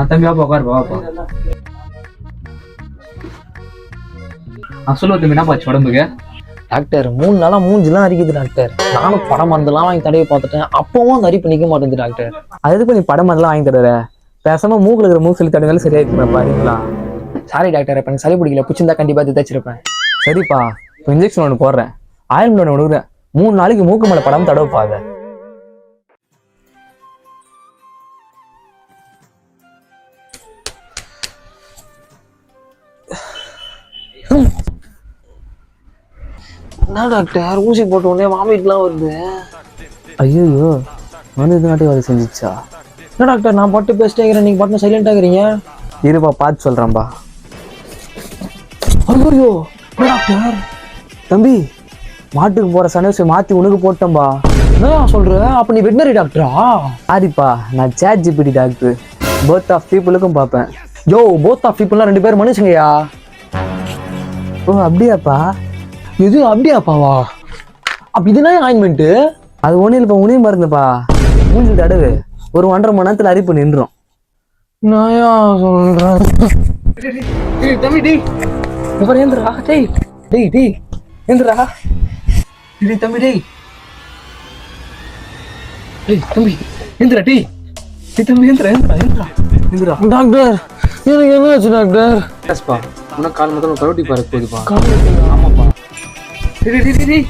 தம்பி வாப்பா உட்காருப்பா வாப்பா. சொல்லுவ தம்பி, என்ன பாச்சு உடம்புக்கு? டாக்டர் 3 நாளா மூஞ்சிலாம் அரிக்குது டாக்டர். நானும் படம் மருந்தெல்லாம் வாங்கி தடவி பார்த்துட்டேன், அப்பவும் அந்த அரிப்பு நிக்க மாட்டேங்குது டாக்டர். அது எதுக்கு நீ படம் மருந்தெல்லாம் வாங்கி தருற? பேசாம மூக்குல இருக்கிற மூக்கு சொல்லி தடவினாலும் சரியாயிருப்பா பாருங்களா. சாரி டாக்டர், இப்ப எனக்கு சளி பிடிக்கல, பிடிச்சிருந்தா கண்டிப்பா தேய்ச்சிருப்பேன். சரிப்பா, இப்போ இன்ஜெக்ஷன் ஒன்று போடுறேன், ஆயில்மெண்ட் ஒன்று கொடுக்குறேன், 3 நாளைக்கு மூக்கு மேலே படம் தடவைப்பா. அதை என்ன டாக்டர், ஊசி போட்ட உடனே வாமிட்லாம் வருது. ஐயோ வந்து இது நாட்டி வேலை செஞ்சிச்சா? என்ன டாக்டர், நான் பாட்டு பேசிட்டே இருக்கிறேன், நீங்க பாட்டு சைலண்டா இருக்கிறீங்க. இருப்பா பார்த்து சொல்றேன்பா. ஐயோ டாக்டர், தம்பி மாட்டுக்கு போற சனவசி மாத்தி உனக்கு போட்டேன்பா. என்ன சொல்ற? அப்ப நீ வெட்டினரி டாக்டரா? சாரிப்பா, நான் chat GPT doctor, birth of பீப்புளுக்கும் பார்ப்பேன். யோ, போத் ஆஃப் பீப்புள்லாம் 2 பேர் மனுஷங்கயா. ஓ அப்படியாப்பா? இது அப்படியாப்பாவா? அப்ப இதுனா ஆயின்மெண்ட்? அது ஒன்றும் இல்லைப்பா, உனியும் மருந்துப்பா. மூஞ்சி தடவு, ஒரு 1.5 மணி நேரத்தில் அரிப்பு நின்றும். நான் சொல்றேன். தம்பி டேய், இவர் ஏந்திரா. டேய் டேய் டேய் ஏந்திரா. டேய் தம்பி டேய். டேய் தம்பி ஏந்திரா. டேய் டேய் தம்பி ஏந்திரா ஏந்திரா ஏந்திரா ஏந்திரா. டாக்டர் எனக்கு என்ன ஆச்சு டாக்டர்? எஸ்ப்பா, உனக்கு கால் முதல்ல கரோட்டி பார்க்க போகுதுப்பா. ஆமாப்பா. டேய் டேய் டேய்